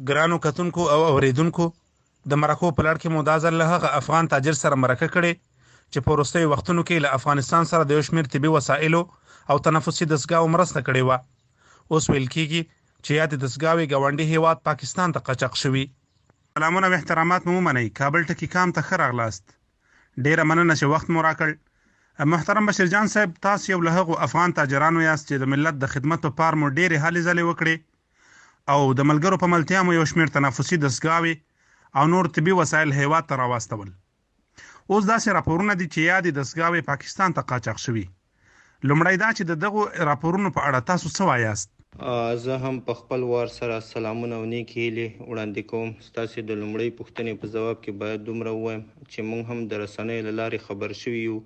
ګرانو کتونکو او اوریدونکو د مرکو په لړ کې مو دا ځل له هغه افغان تاجر سره مرکه کړې چې په وروستیو وختونو کې له افغانستان سره د یو شمېر طبي وسایلو او تنفسي دستګاو مرسته کړې وه. اوس ویل کېږي چې یادې دستګاوې ګاونډي هیواد پاکستان ته قاچاق شوي. سلامونه او احترامات مو ومنئ. کابل ټکي کام ته ښه راغلاست. ډېره مننه چې وخت مو راکړ. محترم بشیر جان صاحب، تاسو یو له هغو افغان تاجرانو یاست چې د ملت د خدمت په پار مو ډېرې هلې ځلې وکړې او د ملګرو په ملتیا مو یو شمېر تنفسي دستګاوې او نور طبي وسایل هیواد ته راواستول. اوس داسې راپورونه دي چې یادې دستګاوې پاکستان ته قاچاق شوي. لومړی دا چې د دغو راپورونو په اړه تاسو څه وایاست؟ زه هم په خپل وار سره سلامونه او نیکې هیلې وړاندې کوم. ستاسې د لومړۍ پوښتنې په ځواب کې باید دومره ووایم چې موږ هم د رسنیو له لارې خبر شوي یو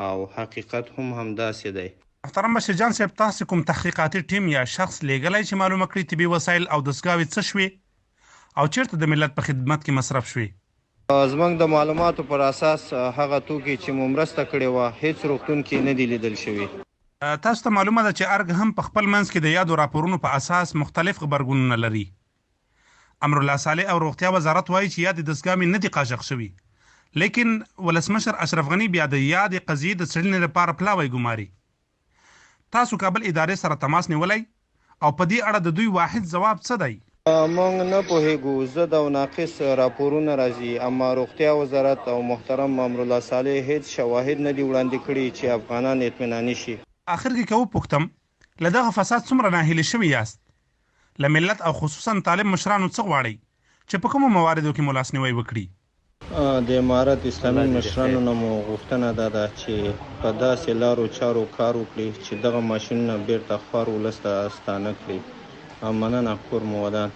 او حقیقت هم همداسې دی. محترم بشیر جان صاحب، تاسو کوم تحقیقاتي ټیم یا شخص لیږلی چې معلومه کړي طبي وسایل او دستګاوې څه شوې او چیرته د ملت په خدمت کې مصرف شوې؟ زموږ د معلوماتو پر اساس هغه توکي چې مو مرسته کړې وه هیڅ روغتون کې نه دي لیدل شوي. تاسو ته معلومه ده چې ارګ هم په خپل منځ کې د یادو راپورونو په اساس مختلف غبرګونونه لري. امرالله صالح او روغتیا وزارت وایي چې یادې دستګاوې نه دي قاچاق شوي، لیکن ولسمشر اشرف غني بیا د یادې قضیې د څېړنې لپاره پلاوی ګماري. تاسو کابل ادارې سره تماس نیولی او په دې اړه د دوی واحد ځواب څه دی؟ موږ نه پوهیږو، ضد او ناقص راپورونه راځي، اما روغتیا وزارت او محترم امرالله صالح هیڅ شواهد نه دي وړاندې کړي چې افغانان اطمیناني شي. آخر کې که وپوښتم، له دغه فساد څومره ناهیلي شوي یاست؟ له ملت او خصوصا طالب مشرانو څه غواړئ چې په کومو مواردو کې مو لاسنیوی وکړي؟ د امارت اسلامي مشرانو نه مو غوښتنه دا ده چې په داسې لارو چارو کار وکړي چې دغه ماشینونه بیرته خوار ولس ته ستانه کړي. مننه، کور مو ودان.